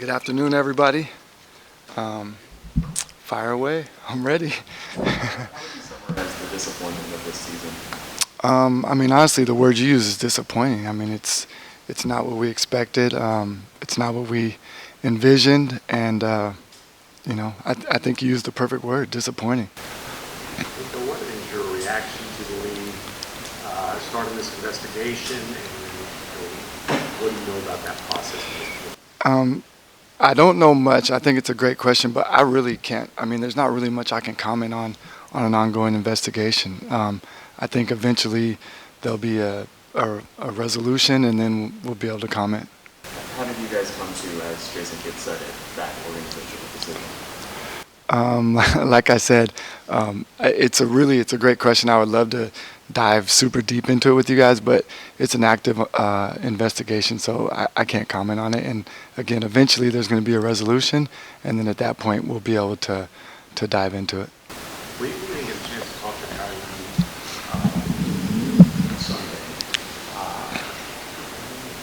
Good afternoon, everybody. Fire away. I'm ready. How would you summarize the disappointment of this season? Honestly, the word you use is disappointing. It's not what we expected. It's not what we envisioned, and I think you used the perfect word, disappointing. Nico, what is your reaction to the league starting this investigation, and what do you know about that process at this point? I don't know much. I think it's a great question, but I really can't. There's not really much I can comment on an ongoing investigation. I think eventually there'll be a resolution, and then we'll be able to comment. How did you guys come to, as Jason Kidd said it, that organizational decision? Like I said, it's a great question. I would love to dive super deep into it with you guys, but it's an active investigation, so I can't comment on it. And again, eventually there's going to be a resolution, and then at that point we'll be able to dive into it. We didn't get a chance to talk to Kyrie on Sunday.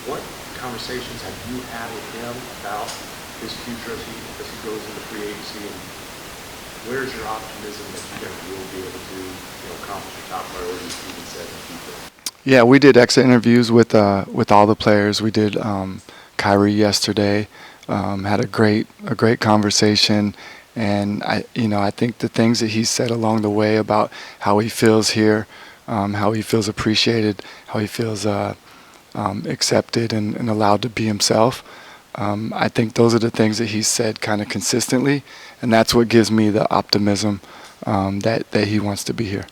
What conversations have you had with him about his future as he goes into free agency, and where's your optimism that you guys will be able to accomplish your top priorities even said in the future? Yeah, we did exit interviews with all the players. We did Kyrie yesterday. Had a great conversation, and I think the things that he said along the way about how he feels here, how he feels appreciated, how he feels accepted and allowed to be himself. I think those are the things that he said kind of consistently, and that's what gives me the optimism that he wants to be here.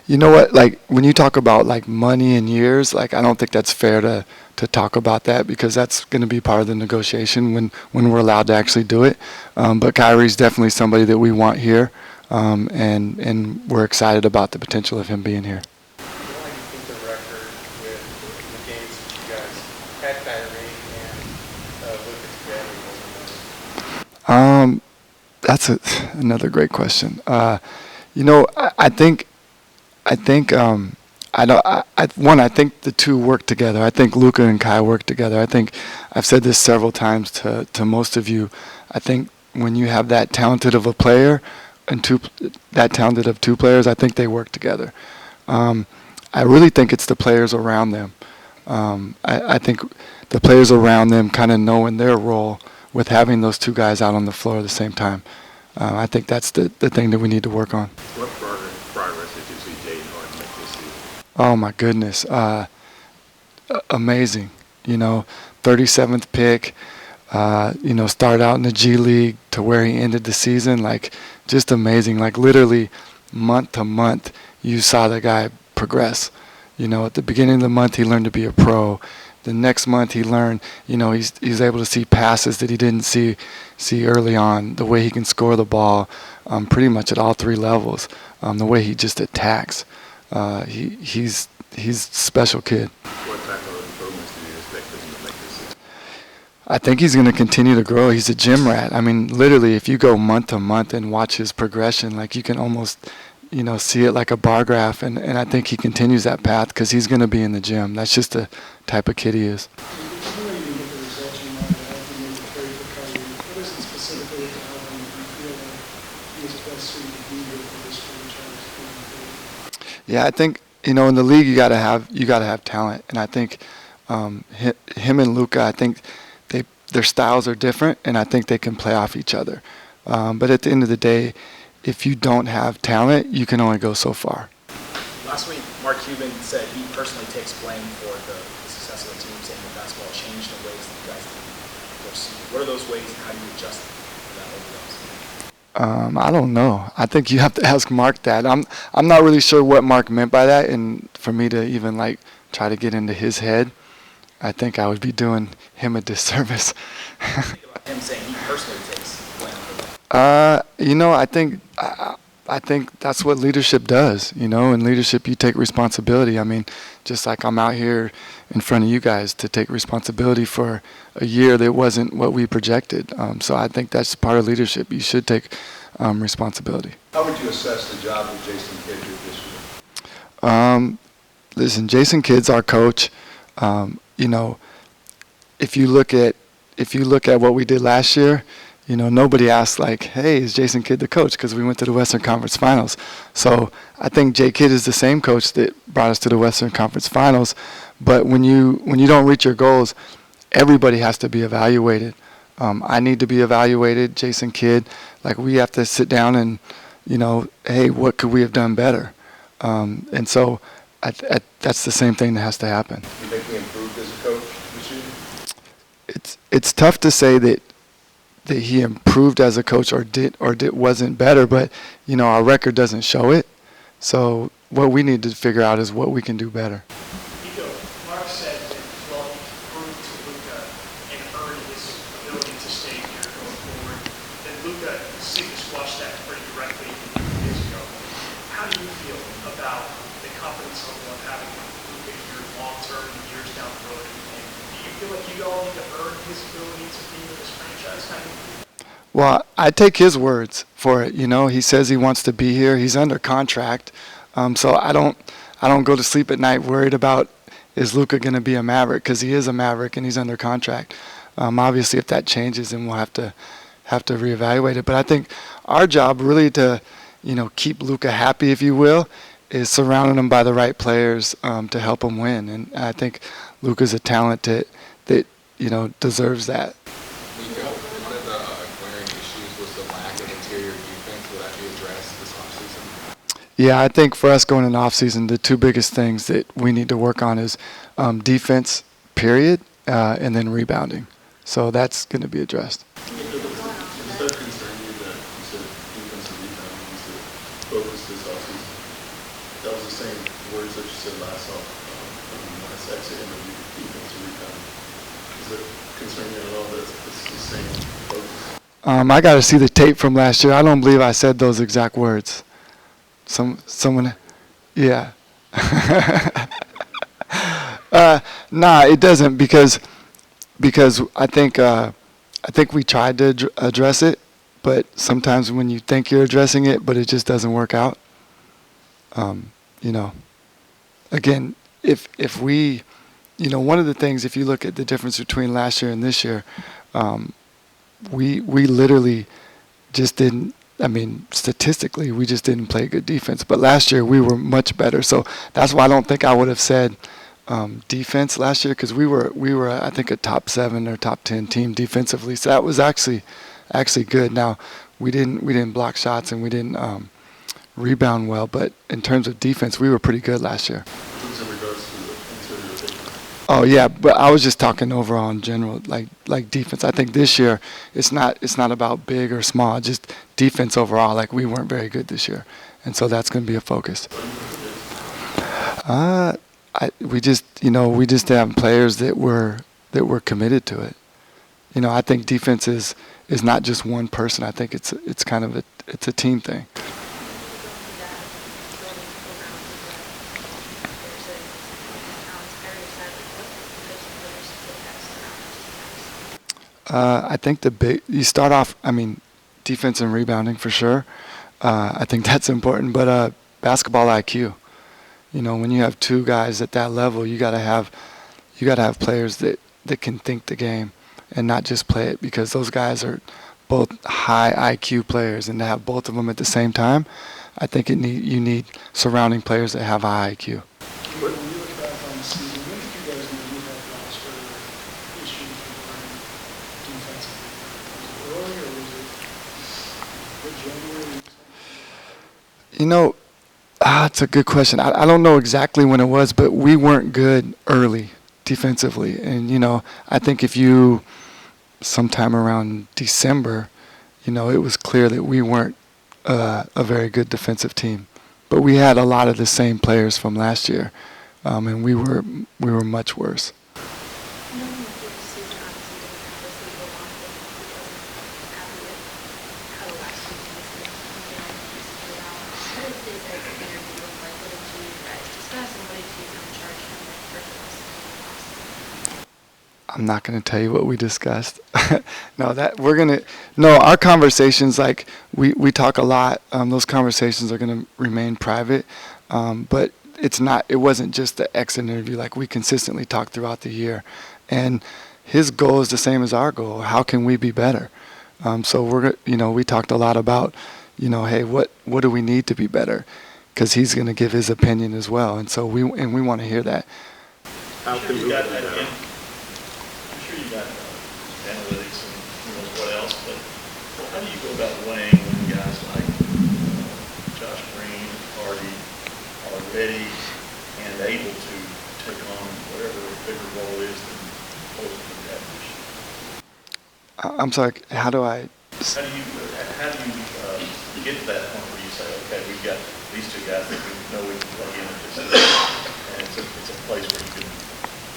You know what? Like when you talk about like money and years, like I don't think that's fair to talk about that, because that's going to be part of the negotiation when we're allowed to actually do it. But Kyrie's definitely somebody that we want here, and we're excited about the potential of him being here. How do you think the record with the games that you guys had Kyrie and Luka together was? That's another great question. I think the two work together. I think Luka and Kai work together. I think I've said this several times to most of you. I think when you have that talented of a player and that talented of two players, I think they work together. I really think it's the players around them. I think the players around them kind of knowing their role with having those two guys out on the floor at the same time. I think that's the thing that we need to work on. What progress did you see Jaden Harden make this season? Oh my goodness, amazing. 37th pick. Started out in the G League to where he ended the season, like just amazing. Like literally month to month, you saw the guy progress. At the beginning of the month, he learned to be a pro. The next month, he learned, he's able to see passes that he didn't see early on. The way he can score the ball, pretty much at all three levels. The way he just attacks, he's a special kid. What type of improvements do you expect him to make this season? I think he's going to continue to grow. He's a gym rat. Literally, if you go month to month and watch his progression, like you can almost, see it like a bar graph. And I think he continues that path because he's going to be in the gym. That's just the type of kid he is. Yeah, I think in the league you gotta have talent, and I think him and Luka, I think their styles are different, and I think they can play off each other. But at the end of the day, if you don't have talent, you can only go so far. Last week, Mark Cuban said he personally takes blame for the success of the team, saying that basketball changed in ways that you guys didn't foresee. What are those ways, and how do you adjust for that over those? I don't know. I think you have to ask Mark that. I'm not really sure what Mark meant by that, and for me to even try to get into his head, I think I would be doing him a disservice. Him saying he personally takes blame for that. I think that's what leadership does. In leadership, you take responsibility. Just like I'm out here in front of you guys to take responsibility for a year that wasn't what we projected. So I think that's part of leadership. You should take responsibility. How would you assess the job of Jason Kidd this year? listen, Jason Kidd's our coach. You know, if you look at what we did last year, you know, nobody asked like, hey, is Jason Kidd the coach? Because we went to the Western Conference Finals. So I think Jay Kidd is the same coach that brought us to the Western Conference Finals. But when you don't reach your goals, everybody has to be evaluated. I need to be evaluated, Jason Kidd. Like, we have to sit down and, you know, hey, what could we have done better? And so that's the same thing that has to happen. You think he improved as a coach this year? It's tough to say that he improved as a coach or wasn't better, but, you know, our record doesn't show it. So what we need to figure out is what we can do better. Nico, Mark said that, well, he proved to Luka and earned his ability to stay here going forward. Then Luka seemed to squash that pretty directly a few years ago. How do you feel about the confidence level of having Luka here long-term years down the road? And do you feel like you all need to earn his ability to be with this franchise? How do you feel? Well, I take his words for it. You know, he says he wants to be here. He's under contract. So I don't go to sleep at night worried about, is Luka going to be a Maverick? Because he is a Maverick and he's under contract. Obviously, if that changes, then we'll have to reevaluate it. But I think our job really to, you know, keep Luka happy, if you will, is surrounding him by the right players to help him win. And I think Luka's a talent that you know, deserves that. Nico, one of the glaring issues was the lack of interior defense. Will that be addressed this offseason? Yeah, I think for us going into offseason, the two biggest things that we need to work on is defense, period, and then rebounding. So that's going to be addressed. Does that concern you that you said defensive rebounding was the focus this offseason? That was the same words that you said last exit interview, defensive rebounding. Does it concern you at all that it's the same focus? I got to see the tape from last year. I don't believe I said those exact words. Someone, yeah. Nah, it doesn't because I think we tried to address it, but sometimes when you think you're addressing it, but it just doesn't work out. You know, again, if we, you know, one of the things, if you look at the difference between last year and this year, we literally just didn't. I mean, statistically, we just didn't play good defense. But last year, we were much better. So that's why I don't think I would have said defense last year, because we were I think a top 7 or top 10 team defensively. So that was actually good. Now we didn't block shots and we didn't rebound well, but in terms of defense, we were pretty good last year. In regards to the interior defense? Oh yeah, but I was just talking overall in general, like defense. I think this year it's not about big or small, just defense overall. Like, we weren't very good this year, and so that's going to be a focus. We just have players that were committed to it. You know, I think defense is not just one person. I think it's kind of it's a team thing. I think you start off, I mean, defense and rebounding for sure. I think that's important, but basketball IQ. You know, when you have two guys at that level, you gotta have players that can think the game and not just play it, because those guys are both high IQ players, and to have both of them at the same time, I think you need surrounding players that have high IQ. When you look back on the season, when did you guys know you had roster issues regarding defensively? Was it early or was it January? You know, it's a good question. I don't know exactly when it was, but we weren't good early defensively. And, you know, I think if you, sometime around December, you know, it was clear that we weren't a very good defensive team. But we had a lot of the same players from last year, and we were much worse. I'm not going to tell you what we discussed. Our conversations, like, we talk a lot. Those conversations are going to remain private. But it wasn't just the exit interview. Like, we consistently talked throughout the year, and his goal is the same as our goal. How can we be better? So we talked a lot about, hey, what do we need to be better? Because he's going to give his opinion as well, and so we want to hear that. How can Luka be better? I'm sure you got analytics and who knows what else, but how do you go about weighing when guys like Josh Green and Hardy are ready and able to take on whatever bigger role is than opposing the average? I'm sorry. How do you get to that point where you say, okay, we've got these two guys that we know we can plug in at this and it's a place where you can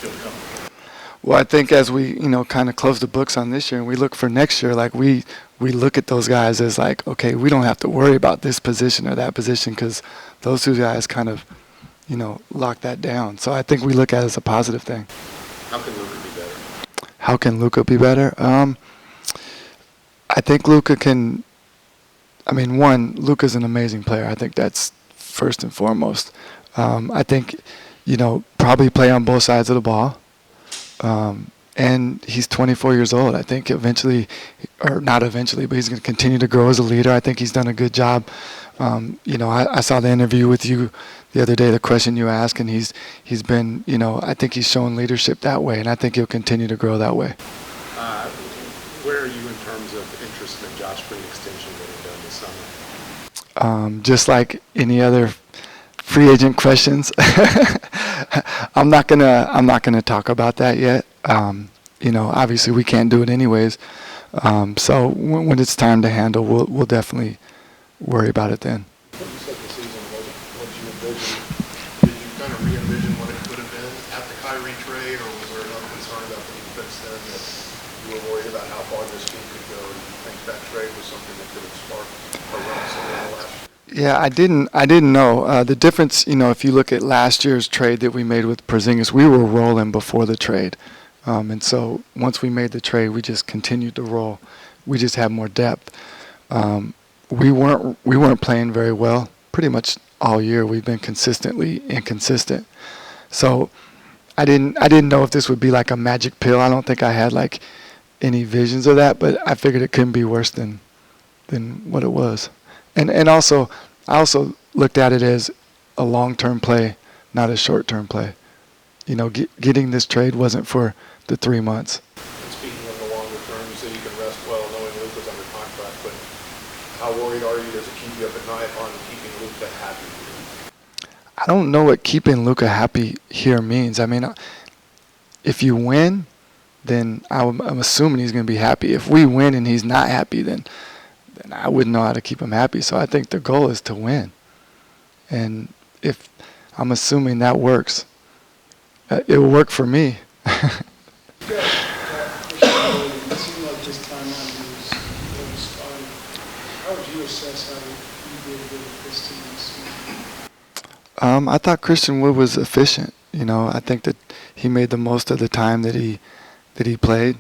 feel comfortable? Well, I think as we, kind of close the books on this year and we look for next year, like we look at those guys as like, okay, we don't have to worry about this position or that position because those two guys kind of, lock that down. So I think we look at it as a positive thing. How can Luka be better? How can Luka be better? I think Luka can. Luka's an amazing player. I think that's first and foremost. I think, probably play on both sides of the ball. And he's 24 years old. I think eventually, or not eventually, but he's going to continue to grow as a leader. I think he's done a good job. I saw the interview with you the other day, the question you asked, and he's been, I think he's shown leadership that way, and I think he'll continue to grow that way. Where are you in terms of interest in the Josh Green extension getting done this summer? Just like any other free agent questions, I'm not gonna talk about that yet. Obviously we can't do it anyways. So when it's time to handle, we'll definitely worry about it then. When you said the season wasn't what you envisioned, did you kind of re-envision what it could have been at the Kyrie trade, or was there another concern about the defense then that you were worried about how far this team could go? Do you think that trade was something that could have sparked a run somewhere last year? Yeah, I didn't know. The difference, if you look at last year's trade that we made with Porzingis, we were rolling before the trade. And so once we made the trade, we just continued to roll. We just had more depth. We weren't playing very well pretty much all year. We've been consistently inconsistent. So I didn't know if this would be like a magic pill. I don't think I had like any visions of that, but I figured it couldn't be worse than what it was. And also, I also looked at it as a long-term play, not a short-term play. Getting this trade wasn't for the 3 months. And speaking of the longer term, you say you can rest well knowing Luka's under contract, but how worried are you? Does it keep you up at night on keeping Luka happy here? I don't know what keeping Luka happy here means. I mean, if you win, then I'm assuming he's going to be happy. If we win and he's not happy, then I wouldn't know how to keep him happy. So I think the goal is to win. And if I'm assuming that works, it will work for me. It seemed like this time on he was spotty. How would you assess how you did with this team this season? I thought Christian Wood was efficient. I think that he made the most of the time that he played.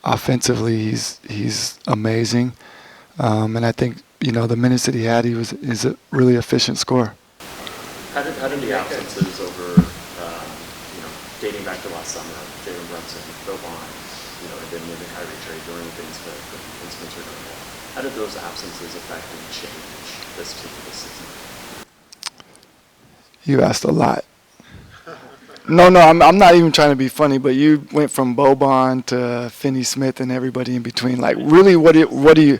Offensively, he's amazing, and I think the minutes that he had, is a really efficient scorer. How did the absences over dating back to last summer, Jalen Brunson, Boban, and then the Kyrie trade during things that Spencer did well, how did those absences affect and change this team this season? You asked a lot. No, I'm not even trying to be funny, but you went from Boban to Finney Smith and everybody in between. Like, really, what do you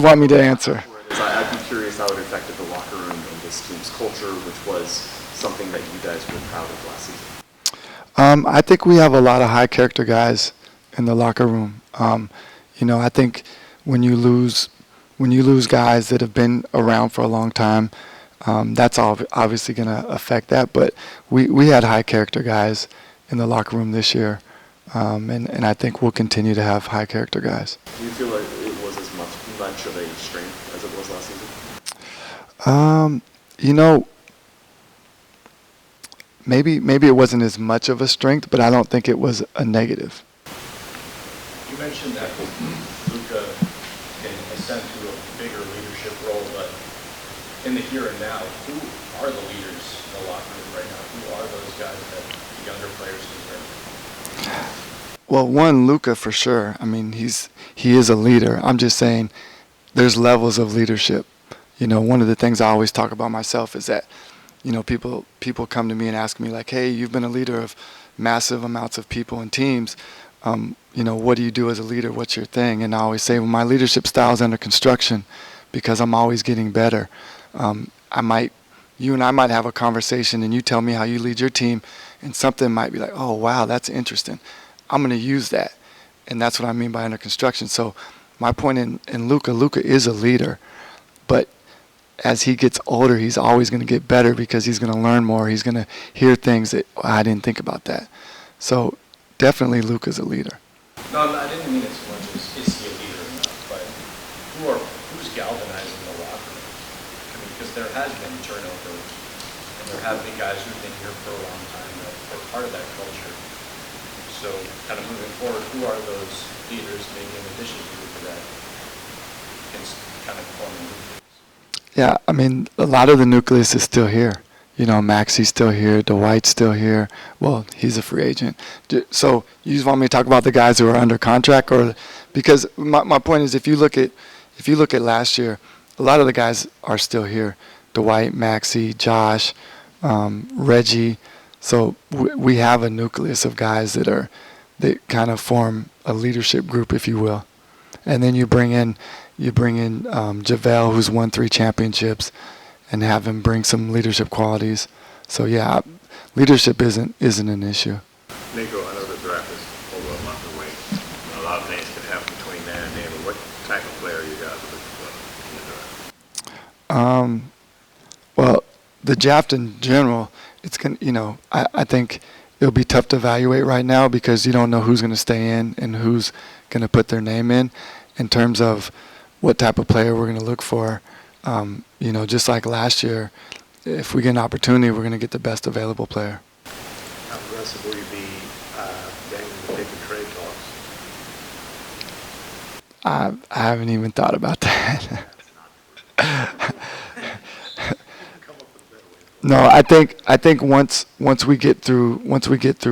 want me to answer? I'd be curious how it affected the locker room and this team's culture, which was something that you guys were proud of last season. I think we have a lot of high character guys in the locker room. I think when you lose guys that have been around for a long time, that's obviously going to affect that. But we had high character guys in the locker room this year, and I think we'll continue to have high character guys. Do you feel like it was as much of a strength as it was last season? Maybe it wasn't as much of a strength, but I don't think it was a negative. You mentioned that Luka can ascend to a bigger leadership role, but in the here and now, who are the leaders in the locker room right now? Who are those guys that the younger players deserve? Well, one, Luka for sure. I mean, he is a leader. I'm just saying there's levels of leadership. You know, one of the things I always talk about myself is that, you know, people come to me and ask me like, hey, you've been a leader of massive amounts of people and teams. You know, what do you do as a leader? What's your thing? And I always say, well, my leadership style is under construction because I'm always getting better. You and I might have a conversation and you tell me how you lead your team and something might be like, oh, wow, that's interesting. I'm going to use that. And that's what I mean by under construction. So my point in Luka is a leader. But as he gets older, he's always going to get better because he's going to learn more. He's going to hear things that I didn't think about that. So definitely Luka's a leader. No, I didn't mean it so much as is he a leader or not, but who's galvanizing the locker room? I mean, because there has been turnover, and there have been guys who've been here for a long time that are part of that culture. So kind of moving forward, who are those leaders, maybe in addition to Luka, that can kind of form the nucleus? Yeah, I mean, a lot of the nucleus is still here. You know, Maxi's still here, Dwight's still here. Well, he's a free agent. So you just want me to talk about the guys who are under contract, or because my point is, if you look at last year, a lot of the guys are still here. Dwight, Maxi, Josh, Reggie. So we have a nucleus of guys that kind of form a leadership group, if you will. And then you bring in JaVale, who's won 3 championships, and have him bring some leadership qualities. So yeah, leadership isn't an issue. Nico, I know the draft is over a month away. A lot of things can happen between now and then. But what type of player you guys are looking for in the draft? Well, the draft in general, it's going. You know, I think it'll be tough to evaluate right now because you don't know who's going to stay in and who's going to put their name in terms of what type of player we're going to look for. You know, just like last year, if we get an opportunity, we're going to get the best available player. How aggressive will you be getting the pick and trade talks? I haven't even thought about that. No, I think once we get through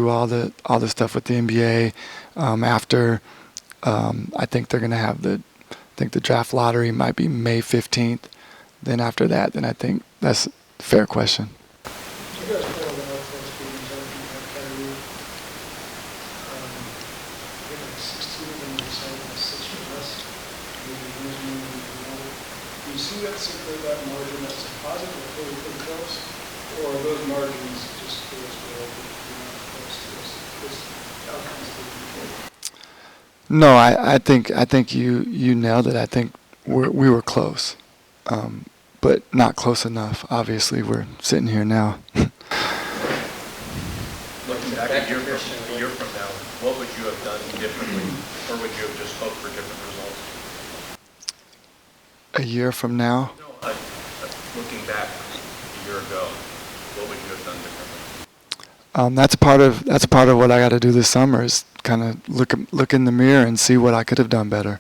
all the stuff with the NBA, after I think they're going to have the draft lottery might be May 15th. Then after that, then I think that's a fair question. You guys play all the Northwest games, I think you have Kyrie. I think like 16 of them decided to 6 or less. Maybe one more, maybe another. Do you see that simply that margin that's a positive or pretty close? Or are those margins just for us where you're not close to this outcomes? No, I think you nailed it. I think we were close. But not close enough. Obviously, we're sitting here now. Looking back a year from now, what would you have done differently, or would you have just hoped for different results? A year from now? No, looking back a year ago, what would you have done differently? That's part of what I got to do this summer is kind of look in the mirror and see what I could have done better.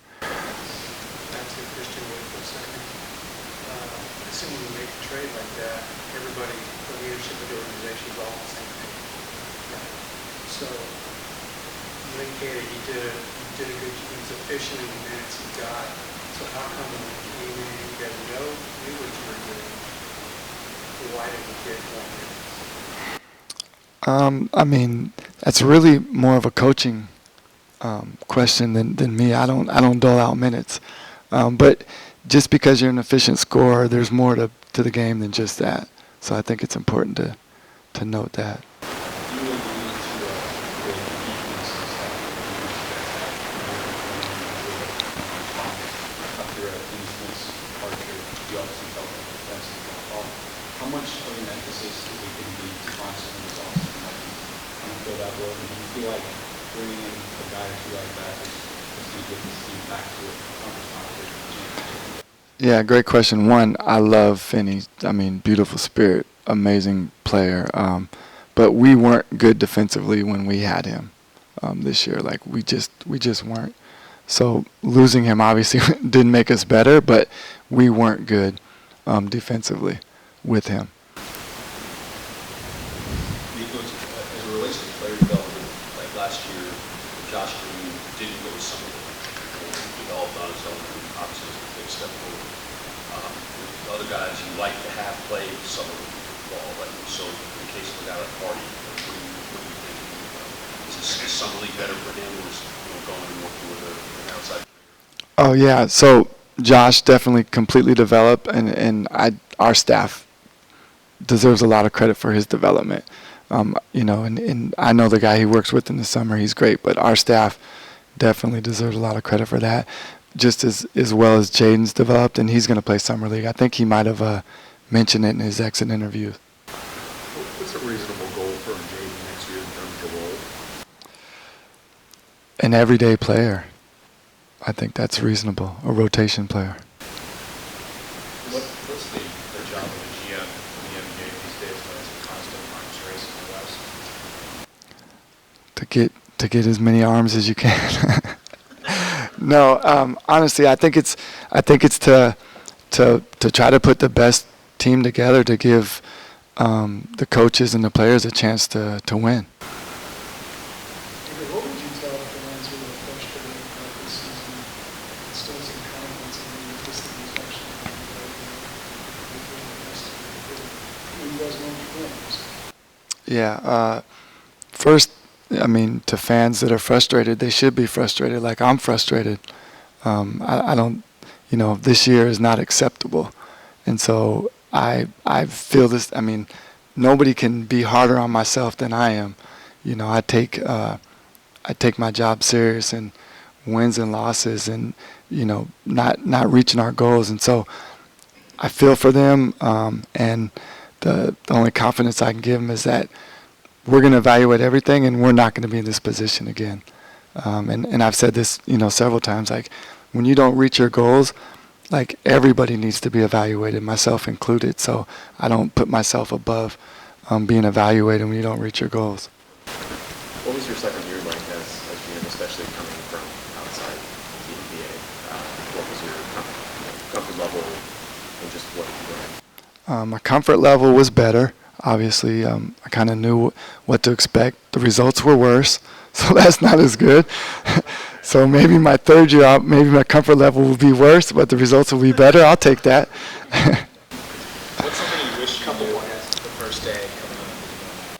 I mean, that's really more of a coaching question than me. I don't dole out minutes. But just because you're an efficient scorer, there's more to the game than just that. So I think it's important to note that. How much of an emphasis is it going to be to find someone who's awesome and fill that role? And do you feel like bringing in a guy or two like that is going to get this team back to a conference competition? Yeah, great question. One, I love Finney. I mean, beautiful spirit, amazing player. But we weren't good defensively when we had him this year. Like we just weren't. So losing him obviously didn't make us better, but we weren't good. defensively with him. Nico, as it relates to player development, like last year, Josh Green didn't go to summer and developed on his own, and obviously was a big step forward. With other guys, you like to have played summer ball, like so in the case of a guy like Hardy, what do you think? Is summer league better for him, or is going and working with an outside player? Oh yeah, so Josh definitely completely developed, and our staff deserves a lot of credit for his development. And I know the guy he works with in the summer, he's great, but our staff definitely deserves a lot of credit for that, just as well as Jaden's developed, and he's going to play summer league. I think he might have mentioned it in his exit interview. What's a reasonable goal for Jaden next year in terms of role? An everyday player. I think that's reasonable, a rotation player. What's the job of the GM in the NBA these days when it's a constant arms race in the West? To get as many arms as you can. No, honestly, I think it's to try to put the best team together to give the coaches and the players a chance to win. What would you tell fans who are frustrated about this season and still some confidence in the existing construction of the rest of the Yeah. First, I mean, to fans that are frustrated, they should be frustrated. Like I'm frustrated. I don't, this year is not acceptable, and so I feel this. I mean, nobody can be harder on myself than I am. I take my job serious, and wins and losses, and not reaching our goals, and so I feel for them. And the only confidence I can give them is that we're going to evaluate everything, and we're not going to be in this position again. And I've said this, several times. Like, when you don't reach your goals, like everybody needs to be evaluated, myself included. So I don't put myself above being evaluated when you don't reach your goals. What was your second year like as GM, especially coming from outside the NBA? What was your comfort level, and just what did you learn? My comfort level was better. Obviously, I kind of knew what to expect. The results were worse, so that's not as good. So maybe my third year out, maybe my comfort level will be worse, but the results will be better. I'll take that. What's something you wish you knew the first day coming in?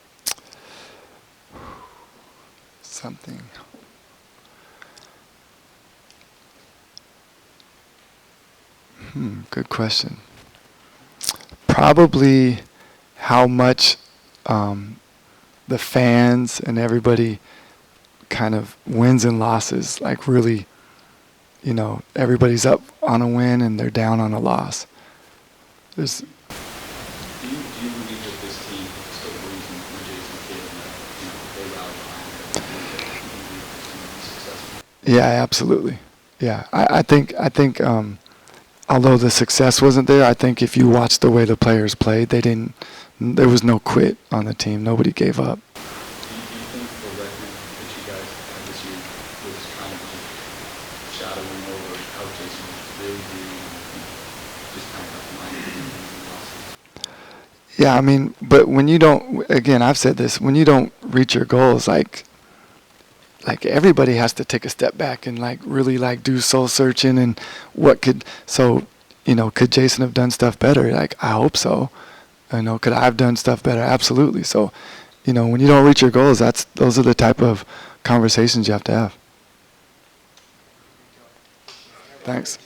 Something. Good question. Probably how much the fans and everybody kind of wins and losses, like really, everybody's up on a win and they're down on a loss. Do you believe that this team still believes in Jason Kidd and they rally behind him? Yeah, absolutely. Yeah, I think although the success wasn't there, I think if you watch the way the players played, there was no quit on the team. Nobody gave up. Do you think the record that you guys had this year was kind of just shadowing over how Jason was really doing and just kind of reminding losses? Yeah, I mean, but when you don't, again, I've said this, when you don't reach your goals, like everybody has to take a step back and really do soul searching and could Jason have done stuff better? I hope so. Could I have done stuff better? Absolutely. So, when you don't reach your goals, those are the type of conversations you have to have. Thanks.